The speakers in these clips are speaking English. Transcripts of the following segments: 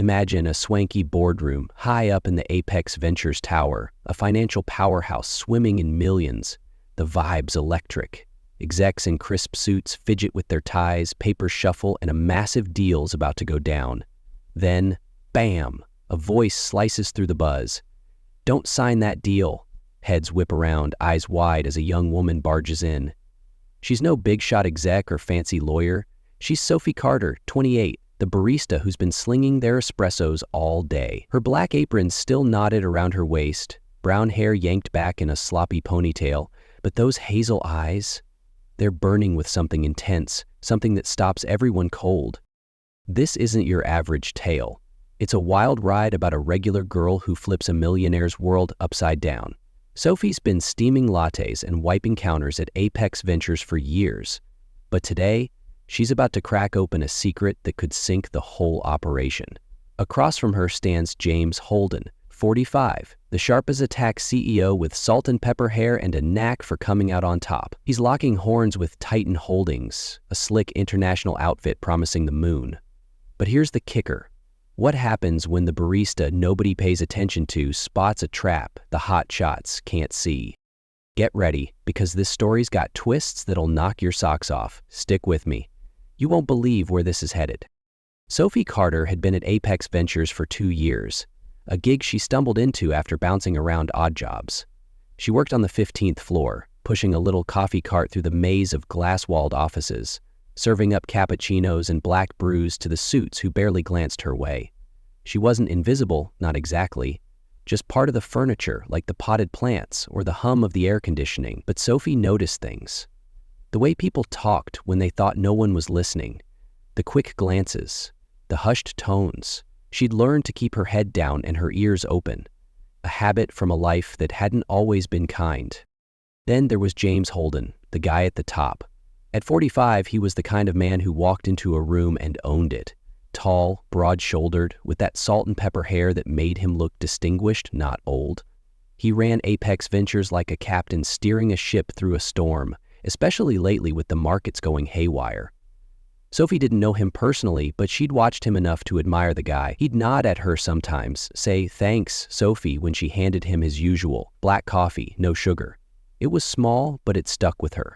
Imagine a swanky boardroom high up in the Apex Ventures tower, a financial powerhouse swimming in millions. The vibe's electric. Execs in crisp suits fidget with their ties, papers shuffle, and a massive deal's about to go down. Then, bam, a voice slices through the buzz. "Don't sign that deal." Heads whip around, eyes wide as a young woman barges in. She's no big-shot exec or fancy lawyer. She's Sophie Carter, 28, the barista who's been slinging their espressos all day. Her black apron still knotted around her waist, brown hair yanked back in a sloppy ponytail, but those hazel eyes, they're burning with something intense, something that stops everyone cold. This isn't your average tale. It's a wild ride about a regular girl who flips a millionaire's world upside down. Sophie's been steaming lattes and wiping counters at Apex Ventures for years, but today, she's about to crack open a secret that could sink the whole operation. Across from her stands James Holden, 45, the sharp-as-a-tack CEO with salt and pepper hair and a knack for coming out on top. He's locking horns with Titan Holdings, a slick international outfit promising the moon. But here's the kicker. What happens when the barista nobody pays attention to spots a trap the hot shots can't see? Get ready, because this story's got twists that'll knock your socks off. Stick with me. You won't believe where this is headed. Sophie Carter had been at Apex Ventures for 2 years, a gig she stumbled into after bouncing around odd jobs. She worked on the 15th floor, pushing a little coffee cart through the maze of glass-walled offices, serving up cappuccinos and black brews to the suits who barely glanced her way. She wasn't invisible, not exactly, just part of the furniture like the potted plants or the hum of the air conditioning, but Sophie noticed things. The way people talked when they thought no one was listening, the quick glances, the hushed tones. She'd learned to keep her head down and her ears open, a habit from a life that hadn't always been kind. Then there was James Holden, the guy at the top. At 45, he was the kind of man who walked into a room and owned it. Tall, broad-shouldered, with that salt and pepper hair that made him look distinguished, not old. He ran Apex Ventures like a captain steering a ship through a storm, especially lately with the markets going haywire. Sophie didn't know him personally, but she'd watched him enough to admire the guy. He'd nod at her sometimes, say, "Thanks, Sophie," when she handed him his usual, black coffee, no sugar. It was small, but it stuck with her.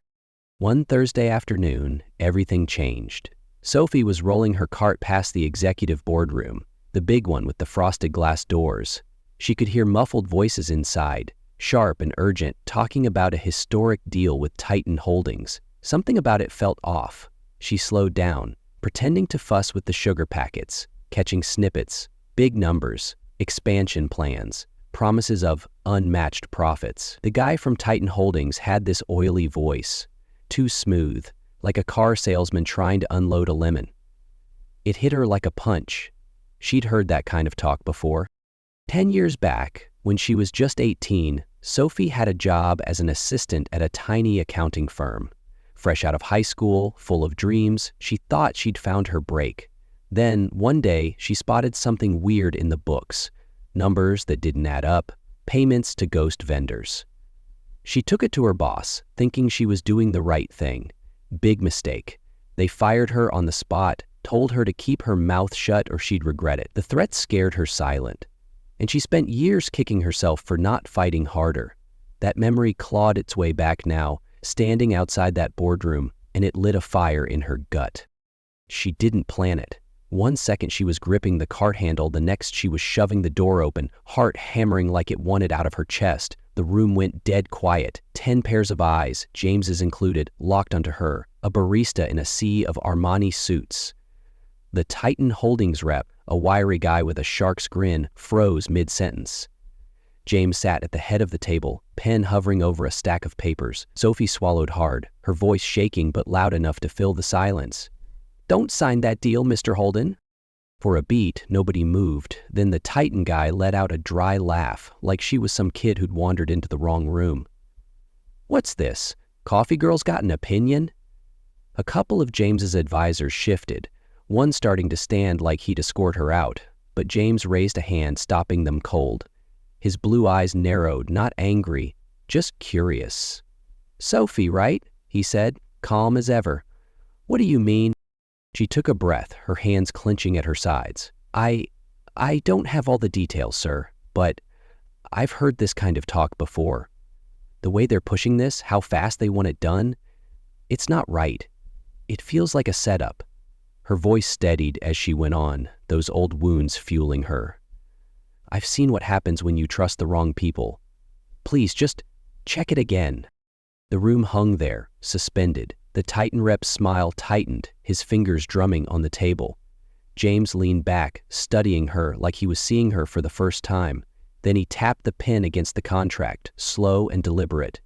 One Thursday afternoon, everything changed. Sophie was rolling her cart past the executive boardroom, the big one with the frosted glass doors. She could hear muffled voices inside, sharp and urgent, talking about a historic deal with Titan Holdings. Something about it felt off. She slowed down, pretending to fuss with the sugar packets, catching snippets, big numbers, expansion plans, promises of unmatched profits. The guy from Titan Holdings had this oily voice, too smooth, like a car salesman trying to unload a lemon. It hit her like a punch. She'd heard that kind of talk before. 10 years back, when she was just 18, Sophie had a job as an assistant at a tiny accounting firm. Fresh out of high school, full of dreams, she thought she'd found her break. Then, one day, she spotted something weird in the books. Numbers that didn't add up, payments to ghost vendors. She took it to her boss, thinking she was doing the right thing. Big mistake. They fired her on the spot, told her to keep her mouth shut or she'd regret it. The threat scared her silent, and she spent years kicking herself for not fighting harder. That memory clawed its way back now, standing outside that boardroom, and it lit a fire in her gut. She didn't plan it. One second she was gripping the cart handle, the next she was shoving the door open, heart hammering like it wanted out of her chest. The room went dead quiet. 10 pairs of eyes, James's included, locked onto her, a barista in a sea of Armani suits. The Titan Holdings rep, a wiry guy with a shark's grin, froze mid-sentence. James sat at the head of the table, pen hovering over a stack of papers. Sophie swallowed hard, her voice shaking but loud enough to fill the silence. "Don't sign that deal, Mr. Holden." For a beat, nobody moved. Then the Titan guy let out a dry laugh, like she was some kid who'd wandered into the wrong room. "What's this? Coffee girl's got an opinion?" A couple of James's advisors shifted, one starting to stand like he'd escort her out, but James raised a hand, stopping them cold. His blue eyes narrowed, not angry, just curious. "Sophie, right?" he said, calm as ever. "What do you mean?" She took a breath, her hands clenching at her sides. I don't have all the details, sir, but I've heard this kind of talk before. The way they're pushing this, how fast they want it done, it's not right. It feels like a setup. Her voice steadied as she went on, those old wounds fueling her. I've seen what happens when you trust the wrong people. Please, just check it again. The room hung there, suspended. The Titan rep's smile tightened, his fingers drumming on the table. James leaned back, studying her like he was seeing her for the first time. Then he tapped the pen against the contract, slow and deliberate.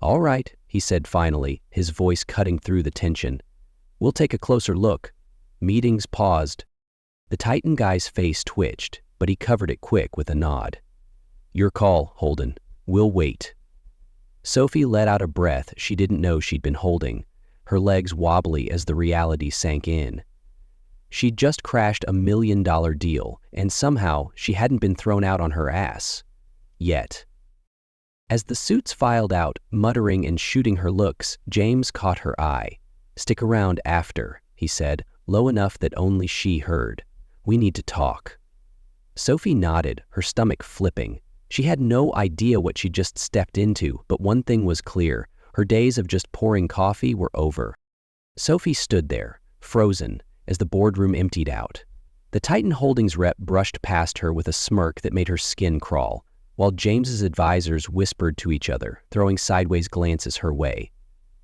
"All right," he said finally, his voice cutting through the tension. "We'll take a closer look." Meetings paused. The Titan guy's face twitched, but he covered it quick with a nod. "Your call, Holden. We'll wait." Sophie let out a breath she didn't know she'd been holding, her legs wobbly as the reality sank in. She'd just crashed $1 million deal, and somehow she hadn't been thrown out on her ass. Yet. As the suits filed out, muttering and shooting her looks, James caught her eye. "Stick around after," he said, low enough that only she heard. "We need to talk." Sophie nodded, her stomach flipping. She had no idea what she'd just stepped into, but one thing was clear. Her days of just pouring coffee were over. Sophie stood there, frozen, as the boardroom emptied out. The Titan Holdings rep brushed past her with a smirk that made her skin crawl, while James's advisors whispered to each other, throwing sideways glances her way.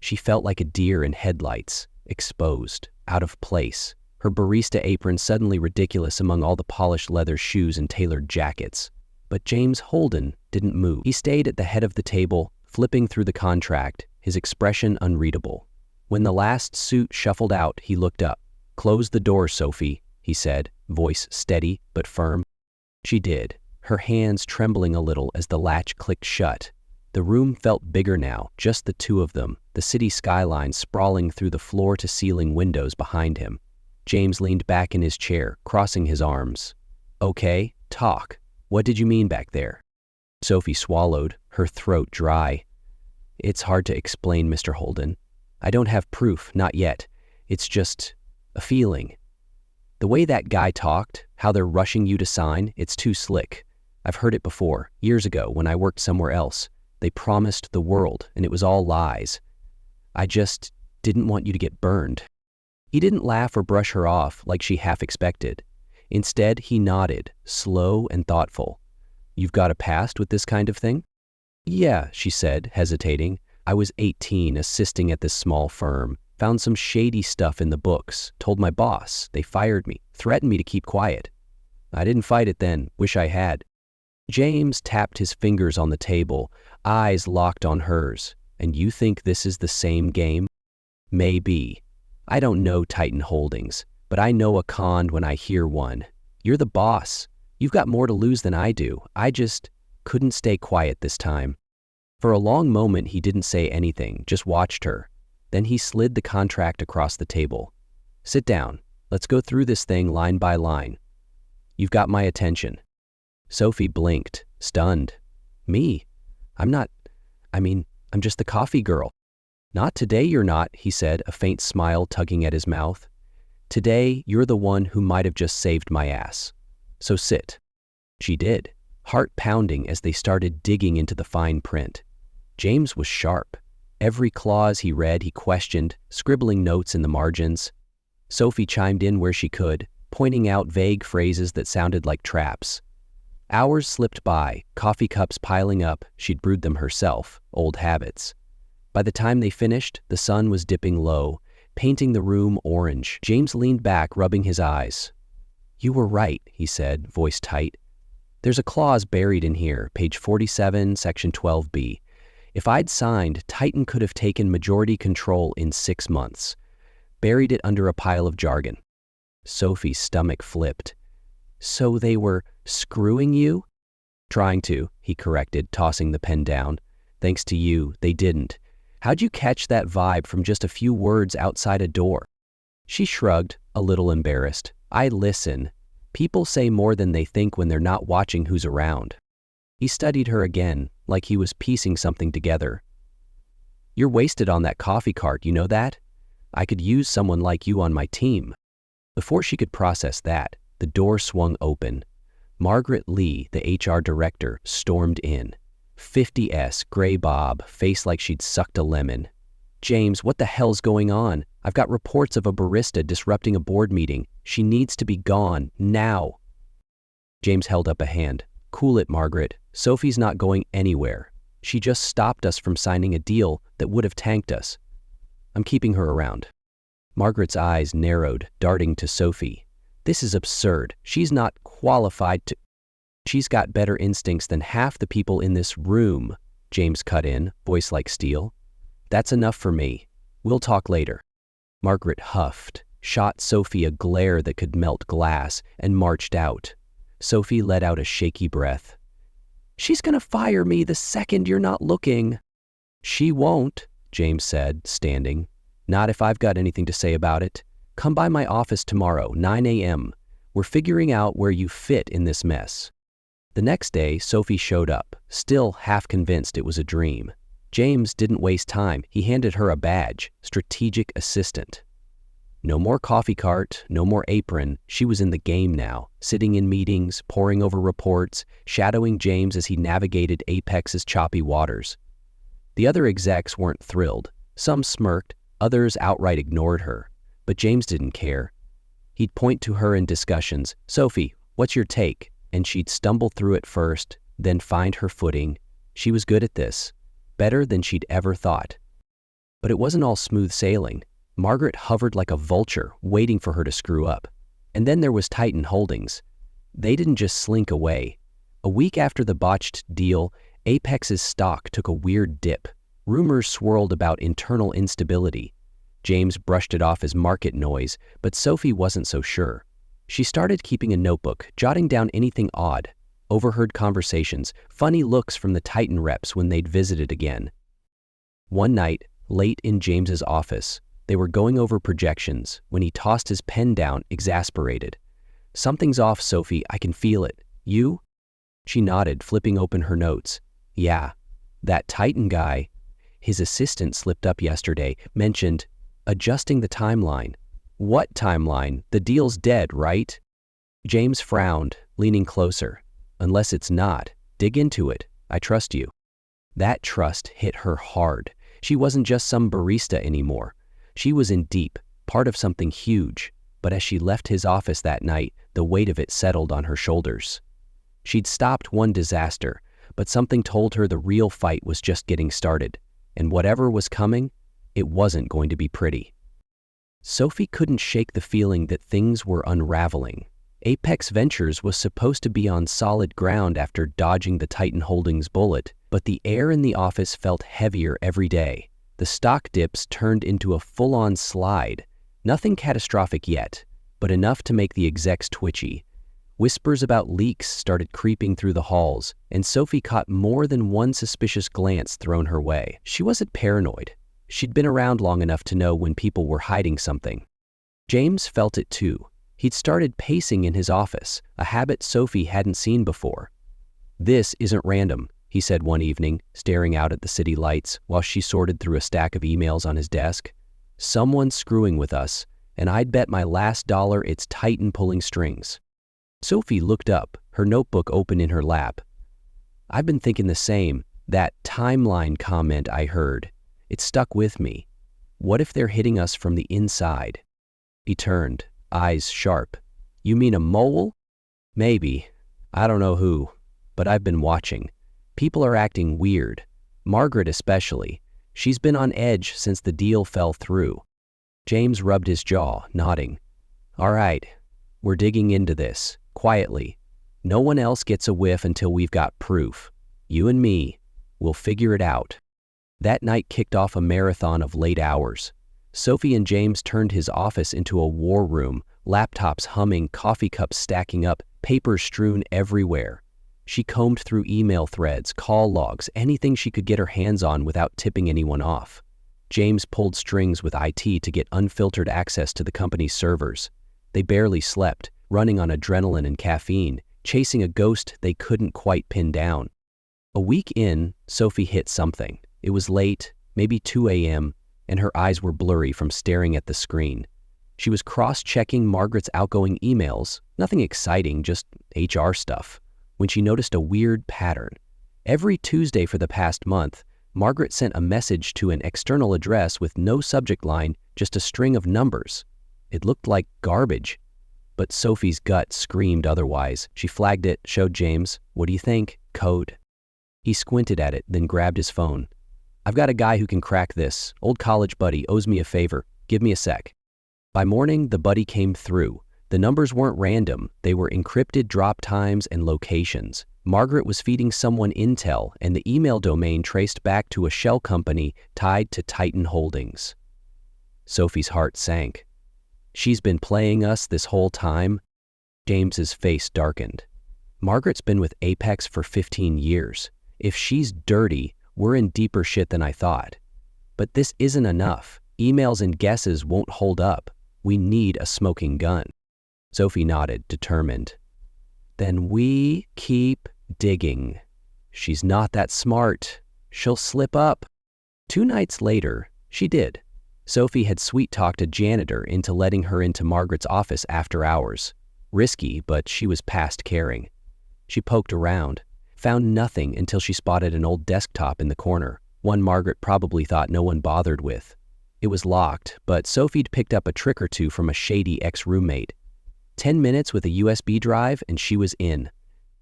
She felt like a deer in headlights, exposed, out of place, her barista apron suddenly ridiculous among all the polished leather shoes and tailored jackets. But James Holden didn't move. He stayed at the head of the table, flipping through the contract, his expression unreadable. When the last suit shuffled out, he looked up. "Close the door, Sophie," he said, voice steady but firm. She did, her hands trembling a little as the latch clicked shut. The room felt bigger now, just the two of them, the city skyline sprawling through the floor-to-ceiling windows behind him. James leaned back in his chair, crossing his arms. "Okay, talk. What did you mean back there?" Sophie swallowed, her throat dry. "It's hard to explain, Mr. Holden. I don't have proof, not yet. It's just a feeling. The way that guy talked, how they're rushing you to sign, it's too slick. I've heard it before, years ago when I worked somewhere else. They promised the world, and it was all lies. I just didn't want you to get burned." He didn't laugh or brush her off like she half expected. Instead, he nodded, slow and thoughtful. "You've got a past with this kind of thing?" "Yeah," she said, hesitating. "I was 18, assisting at this small firm. Found some shady stuff in the books, told my boss. They fired me, threatened me to keep quiet. I didn't fight it then, wish I had." James tapped his fingers on the table, eyes locked on hers. "And you think this is the same game?" "Maybe. I don't know Titan Holdings, but I know a con when I hear one. You're the boss. You've got more to lose than I do. I just couldn't stay quiet this time." For a long moment, he didn't say anything, just watched her. Then he slid the contract across the table. "Sit down. Let's go through this thing line by line. You've got my attention." Sophie blinked, stunned. "Me? I'm just the coffee girl." "Not today you're not," he said, a faint smile tugging at his mouth. "Today, you're the one who might have just saved my ass. So sit." She did, heart pounding as they started digging into the fine print. James was sharp. Every clause he read, he questioned, scribbling notes in the margins. Sophie chimed in where she could, pointing out vague phrases that sounded like traps. Hours slipped by, coffee cups piling up. She'd brewed them herself, old habits. By the time they finished, the sun was dipping low, painting the room orange. James leaned back, rubbing his eyes. "You were right," he said, voice tight. "There's a clause buried in here, page 47, section 12B. If I'd signed, Titan could have taken majority control in 6 months. Buried it under a pile of jargon." Sophie's stomach flipped. "So they were screwing you?" "Trying to," he corrected, tossing the pen down. "Thanks to you, they didn't. How'd you catch that vibe from just a few words outside a door?" She shrugged, a little embarrassed. "I listen. People say more than they think when they're not watching who's around." He studied her again, like he was piecing something together. "You're wasted on that coffee cart, you know that? I could use someone like you on my team." Before she could process that, the door swung open. Margaret Lee, the HR director, stormed in. 50S, gray bob, face like she'd sucked a lemon. "James, what the hell's going on? I've got reports of a barista disrupting a board meeting. She needs to be gone, now." James held up a hand. "Cool it, Margaret. Sophie's not going anywhere. She just stopped us from signing a deal that would have tanked us. I'm keeping her around." Margaret's eyes narrowed, darting to Sophie. "This is absurd. She's not qualified to—" "She's got better instincts than half the people in this room," James cut in, voice like steel. "That's enough for me. We'll talk later." Margaret huffed, shot Sophie a glare that could melt glass, and marched out. Sophie let out a shaky breath. "She's gonna fire me the second you're not looking." "She won't," James said, standing. "Not if I've got anything to say about it. Come by my office tomorrow, 9 a.m. We're figuring out where you fit in this mess." The next day, Sophie showed up, still half convinced it was a dream. James didn't waste time. He handed her a badge, strategic assistant. No more coffee cart, no more apron. She was in the game now, sitting in meetings, poring over reports, shadowing James as he navigated Apex's choppy waters. The other execs weren't thrilled. Some smirked, others outright ignored her. But James didn't care. He'd point to her in discussions. "Sophie, what's your take?" And she'd stumble through it first, then find her footing. She was good at this, better than she'd ever thought. But it wasn't all smooth sailing. Margaret hovered like a vulture, waiting for her to screw up. And then there was Titan Holdings. They didn't just slink away. A week after the botched deal, Apex's stock took a weird dip. Rumors swirled about internal instability. James brushed it off as market noise, but Sophie wasn't so sure. She started keeping a notebook, jotting down anything odd. Overheard conversations, funny looks from the Titan reps when they'd visited again. One night, late in James's office, they were going over projections when he tossed his pen down, exasperated. "Something's off, Sophie. I can feel it. You?" She nodded, flipping open her notes. "Yeah, that Titan guy." His assistant slipped up yesterday, mentioned adjusting the timeline. "What timeline? The deal's dead, right?" James frowned, leaning closer. "Unless it's not, dig into it. I trust you." That trust hit her hard. She wasn't just some barista anymore. She was in deep, part of something huge. But as she left his office that night, the weight of it settled on her shoulders. She'd stopped one disaster, but something told her the real fight was just getting started. And whatever was coming, it wasn't going to be pretty. Sophie couldn't shake the feeling that things were unraveling. Apex Ventures was supposed to be on solid ground after dodging the Titan Holdings bullet, but the air in the office felt heavier every day. The stock dips turned into a full-on slide. Nothing catastrophic yet, but enough to make the execs twitchy. Whispers about leaks started creeping through the halls, and Sophie caught more than one suspicious glance thrown her way. She wasn't paranoid. She'd been around long enough to know when people were hiding something. James felt it too. He'd started pacing in his office, a habit Sophie hadn't seen before. "This isn't random," he said one evening, staring out at the city lights while she sorted through a stack of emails on his desk. "Someone's screwing with us, and I'd bet my last dollar it's Titan pulling strings." Sophie looked up, her notebook open in her lap. "I've been thinking the same. That timeline comment I heard. It stuck with me. What if they're hitting us from the inside?" He turned, eyes sharp. "You mean a mole?" "Maybe. I don't know who, but I've been watching. People are acting weird. Margaret especially. She's been on edge since the deal fell through." James rubbed his jaw, nodding. "All right, we're digging into this, quietly. No one else gets a whiff until we've got proof. You and me, we'll figure it out." That night kicked off a marathon of late hours. Sophie and James turned his office into a war room, laptops humming, coffee cups stacking up, papers strewn everywhere. She combed through email threads, call logs, anything she could get her hands on without tipping anyone off. James pulled strings with IT to get unfiltered access to the company's servers. They barely slept, running on adrenaline and caffeine, chasing a ghost they couldn't quite pin down. A week in, Sophie hit something. It was late, maybe 2 a.m., and her eyes were blurry from staring at the screen. She was cross-checking Margaret's outgoing emails, nothing exciting, just HR stuff, when she noticed a weird pattern. Every Tuesday for the past month, Margaret sent a message to an external address with no subject line, just a string of numbers. It looked like garbage. But Sophie's gut screamed otherwise. She flagged it, showed James. "What do you think? Code." He squinted at it, then grabbed his phone. "I've got a guy who can crack this. Old college buddy owes me a favor. Give me a sec." By morning, the buddy came through. The numbers weren't random. They were encrypted drop times and locations. Margaret was feeding someone intel, and the email domain traced back to a shell company tied to Titan Holdings. Sophie's heart sank. She's been playing us this whole time? James's face darkened. Margaret's been with Apex for 15 years. If she's dirty, we're in deeper shit than I thought. But this isn't enough. Emails and guesses won't hold up. We need a smoking gun. Sophie nodded, determined. Then we keep digging. She's not that smart. She'll slip up. 2 nights later, she did. Sophie had sweet-talked a janitor into letting her into Margaret's office after hours. Risky, but she was past caring. She poked around, found nothing until she spotted an old desktop in the corner, one Margaret probably thought no one bothered with. It was locked, but Sophie'd picked up a trick or two from a shady ex-roommate. 10 minutes with a USB drive and she was in.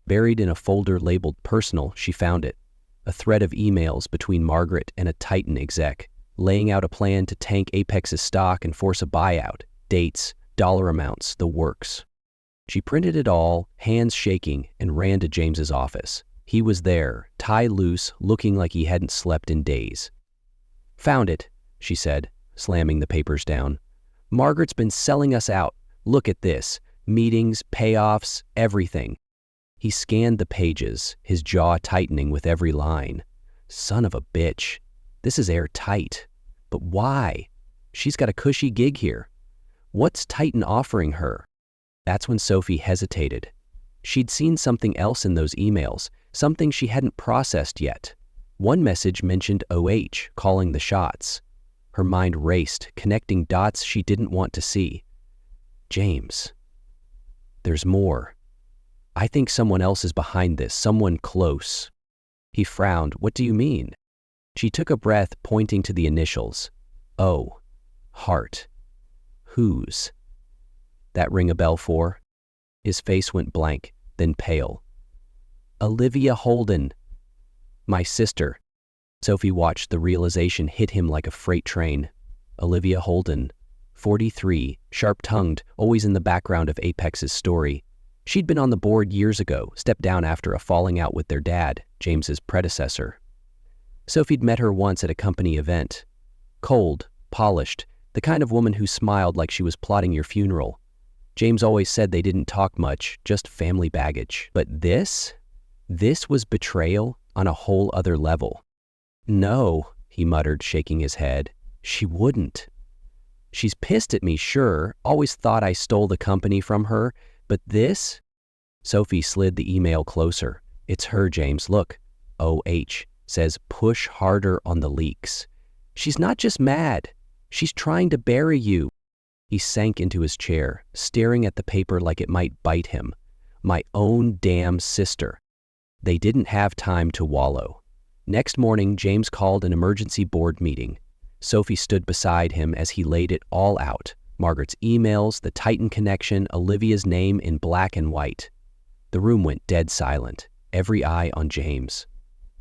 Buried in a folder labeled personal, she found it. A thread of emails between Margaret and a Titan exec, laying out a plan to tank Apex's stock and force a buyout, dates, dollar amounts, the works. She printed it all, hands shaking, and ran to James's office. He was there, tie loose, looking like he hadn't slept in days. "Found it," she said, slamming the papers down. "Margaret's been selling us out. Look at this. Meetings, payoffs, everything." He scanned the pages, his jaw tightening with every line. Son of a bitch. This is airtight. But why? She's got a cushy gig here. What's Titan offering her? That's when Sophie hesitated. She'd seen something else in those emails, something she hadn't processed yet. One message mentioned OH, calling the shots. Her mind raced, connecting dots she didn't want to see. James. There's more. I think someone else is behind this, someone close. He frowned. What do you mean? She took a breath, pointing to the initials. O. Heart. Whose? That ring a bell for? His face went blank, then pale. Olivia Holden. My sister. Sophie watched the realization hit him like a freight train. Olivia Holden, 43, sharp-tongued, always in the background of Apex's story. She'd been on the board years ago, stepped down after a falling out with their dad, James's predecessor. Sophie'd met her once at a company event. Cold, polished, the kind of woman who smiled like she was plotting your funeral. James always said they didn't talk much, just family baggage. But this was betrayal on a whole other level. No, he muttered, shaking his head. She wouldn't. She's pissed at me, sure, always thought I stole the company from her, but this? Sophie slid the email closer. It's her, James, look. OH. Says push harder on the leaks. She's not just mad. She's trying to bury you. He sank into his chair, staring at the paper like it might bite him. My own damn sister. They didn't have time to wallow. Next morning, James called an emergency board meeting. Sophie stood beside him as he laid it all out. Margaret's emails, the Titan connection, Olivia's name in black and white. The room went dead silent, every eye on James.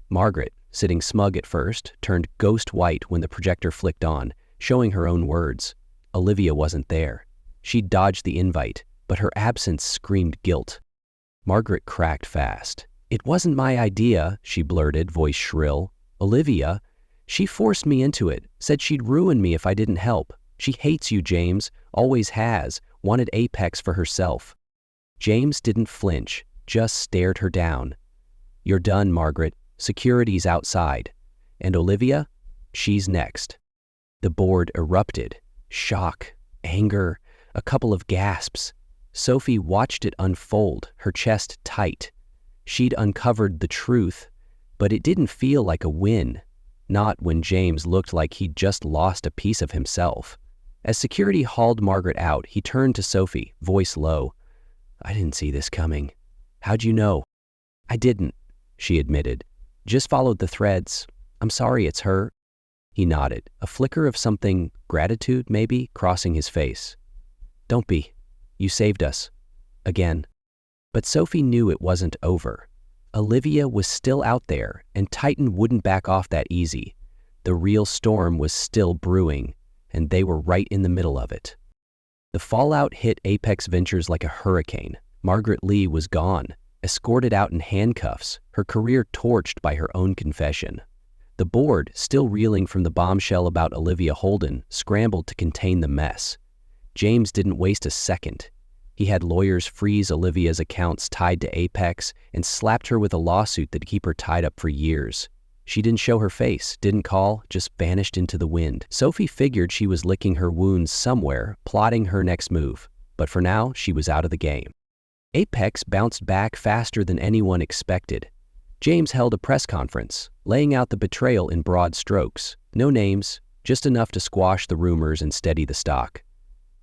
Margaret, sitting smug at first, turned ghost white when the projector flicked on, showing her own words. Olivia wasn't there. She'd dodged the invite, but her absence screamed guilt. Margaret cracked fast. It wasn't my idea, she blurted, voice shrill. Olivia, she forced me into it, said she'd ruin me if I didn't help. She hates you, James, always has, wanted Apex for herself. James didn't flinch, just stared her down. You're done, Margaret. Security's outside. And Olivia? She's next. The board erupted. Shock, anger, a couple of gasps. Sophie watched it unfold, her chest tight. She'd uncovered the truth, but it didn't feel like a win. Not when James looked like he'd just lost a piece of himself. As security hauled Margaret out, he turned to Sophie, voice low. "I didn't see this coming. How'd you know?" "I didn't," she admitted. "Just followed the threads. I'm sorry it's her." He nodded, a flicker of something, gratitude maybe, crossing his face. "Don't be. You saved us. Again." But Sophie knew it wasn't over. Olivia was still out there, and Titan wouldn't back off that easy. The real storm was still brewing, and they were right in the middle of it. The fallout hit Apex Ventures like a hurricane. Margaret Lee was gone, escorted out in handcuffs, her career torched by her own confession. The board, still reeling from the bombshell about Olivia Holden, scrambled to contain the mess. James didn't waste a second. He had lawyers freeze Olivia's accounts tied to Apex and slapped her with a lawsuit that'd keep her tied up for years. She didn't show her face, didn't call, just vanished into the wind. Sophie figured she was licking her wounds somewhere, plotting her next move. But for now, she was out of the game. Apex bounced back faster than anyone expected. James held a press conference, laying out the betrayal in broad strokes. No names, just enough to squash the rumors and steady the stock.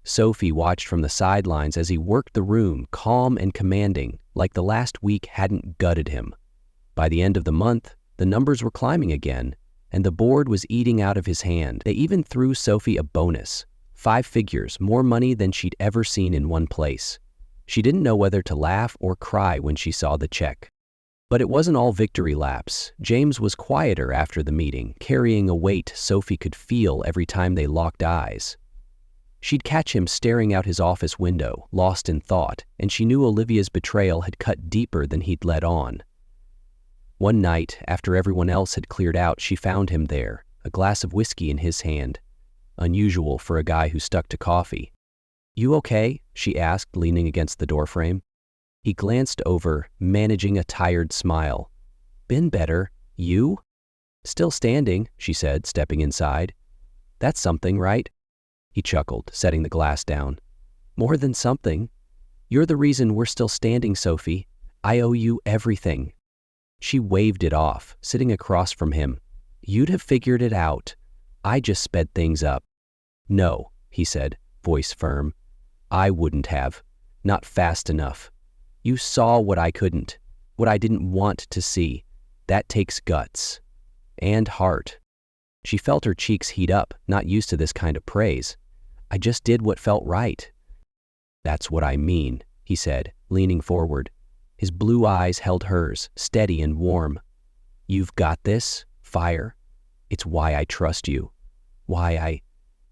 Sophie watched from the sidelines as he worked the room, calm and commanding, like the last week hadn't gutted him. By the end of the month, the numbers were climbing again, and the board was eating out of his hand. They even threw Sophie a bonus, 5 figures, more money than she'd ever seen in one place. She didn't know whether to laugh or cry when she saw the check. But it wasn't all victory laps. James was quieter after the meeting, carrying a weight Sophie could feel every time they locked eyes. She'd catch him staring out his office window, lost in thought, and she knew Olivia's betrayal had cut deeper than he'd let on. One night, after everyone else had cleared out, she found him there, a glass of whiskey in his hand. Unusual for a guy who stuck to coffee. "You okay?" she asked, leaning against the doorframe. He glanced over, managing a tired smile. "Been better. You?" "Still standing," she said, stepping inside. "That's something, right?" He chuckled, setting the glass down. "More than something. You're the reason we're still standing, Sophie. I owe you everything." She waved it off, sitting across from him. "You'd have figured it out. I just sped things up." "No," he said, voice firm. "I wouldn't have. Not fast enough. You saw what I couldn't, what I didn't want to see. That takes guts. And heart." She felt her cheeks heat up, not used to this kind of praise. "I just did what felt right." "That's what I mean," he said, leaning forward. His blue eyes held hers, steady and warm. "You've got this, fire. It's why I trust you. Why I—"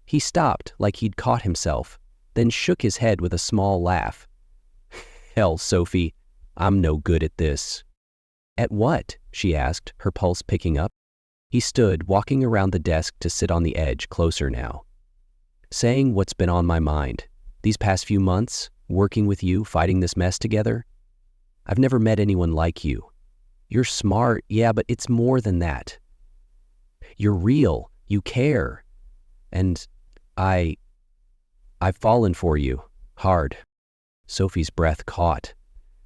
He stopped like he'd caught himself, then shook his head with a small laugh. "Hell, Sophie, I'm no good at this." "At what?" she asked, her pulse picking up. He stood, walking around the desk to sit on the edge, closer now. "Saying what's been on my mind. These past few months, working with you, fighting this mess together. I've never met anyone like you. You're smart, yeah, but it's more than that. You're real, you care. And I've fallen for you, hard." Sophie's breath caught.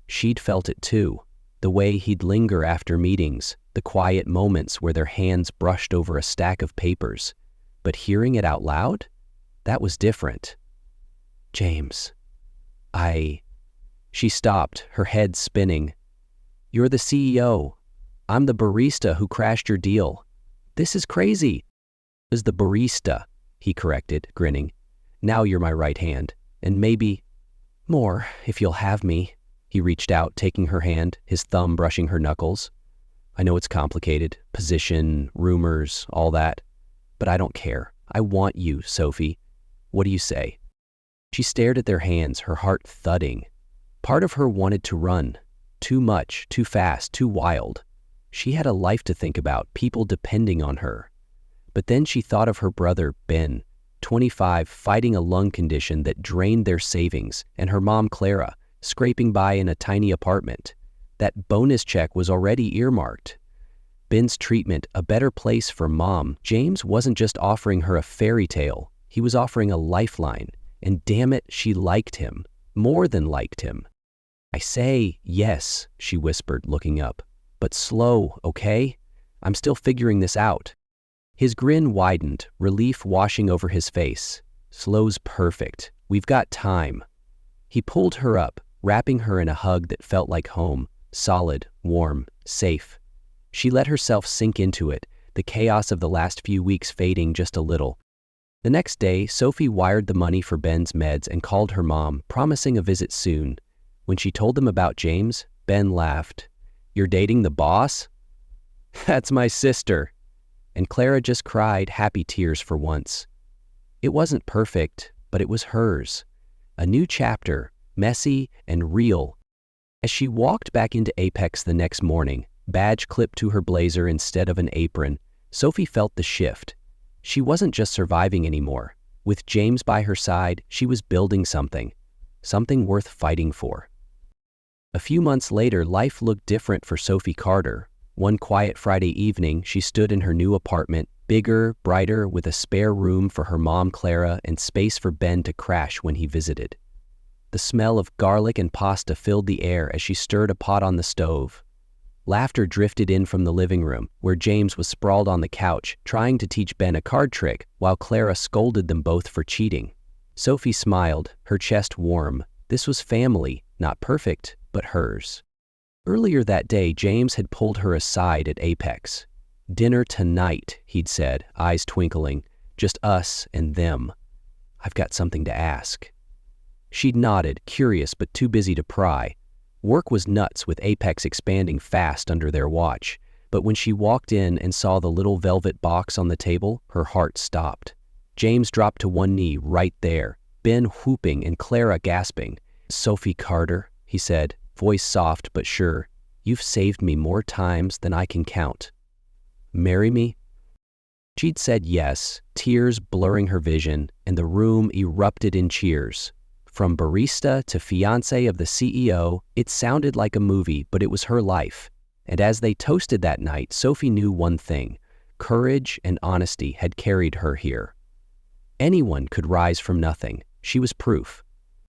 She'd felt it too, the way he'd linger after meetings, the quiet moments where their hands brushed over a stack of papers. But hearing it out loud? That was different. "James, She stopped, her head spinning. "You're the CEO. I'm the barista who crashed your deal. This is crazy." "Is the barista," he corrected, grinning. "Now you're my right hand, and maybe more, if you'll have me." He reached out, taking her hand, his thumb brushing her knuckles. "I know it's complicated, position, rumors, all that, but I don't care. I want you, Sophie. What do you say?" She stared at their hands, her heart thudding. Part of her wanted to run. Too much, too fast, too wild. She had a life to think about, people depending on her. But then she thought of her brother, Ben, 25, fighting a lung condition that drained their savings, and her mom, Clara, scraping by in a tiny apartment. That bonus check was already earmarked. Ben's treatment, a better place for Mom. James wasn't just offering her a fairy tale. He was offering a lifeline. And damn it, she liked him. More than liked him. "I say yes," she whispered, looking up. "But slow, okay? I'm still figuring this out." His grin widened, relief washing over his face. Slow's perfect. We've got time. He pulled her up, wrapping her in a hug that felt like home, solid, warm, safe. She let herself sink into it, the chaos of the last few weeks fading just a little. The next day, Sophie wired the money for Ben's meds and called her mom, promising a visit soon. When she told them about James, Ben laughed. "You're dating the boss?" "That's my sister." And Clara just cried happy tears for once. It wasn't perfect, but it was hers. A new chapter, messy and real. As she walked back into Apex the next morning, badge clipped to her blazer instead of an apron, Sophie felt the shift. She wasn't just surviving anymore. With James by her side, she was building something worth fighting for. A few months later, life looked different for Sophie Carter. One quiet Friday evening, she stood in her new apartment, bigger, brighter, with a spare room for her mom Clara and space for Ben to crash when he visited. The smell of garlic and pasta filled the air as she stirred a pot on the stove. Laughter drifted in from the living room, where James was sprawled on the couch, trying to teach Ben a card trick, while Clara scolded them both for cheating. Sophie smiled, her chest warm. This was family, not perfect, but hers. Earlier that day, James had pulled her aside at Apex. "Dinner tonight," he'd said, eyes twinkling. "Just us and them. I've got something to ask." She'd nodded, curious but too busy to pry. Work was nuts, with Apex expanding fast under their watch, but when she walked in and saw the little velvet box on the table, her heart stopped. James dropped to one knee right there, Ben whooping and Clara gasping. "Sophie Carter," he said, voice soft but sure, "you've saved me more times than I can count. Marry me?" She'd said yes, tears blurring her vision, and the room erupted in cheers. From barista to fiancé of the CEO, it sounded like a movie, but it was her life. And as they toasted that night, Sophie knew one thing: courage and honesty had carried her here. Anyone could rise from nothing. She was proof.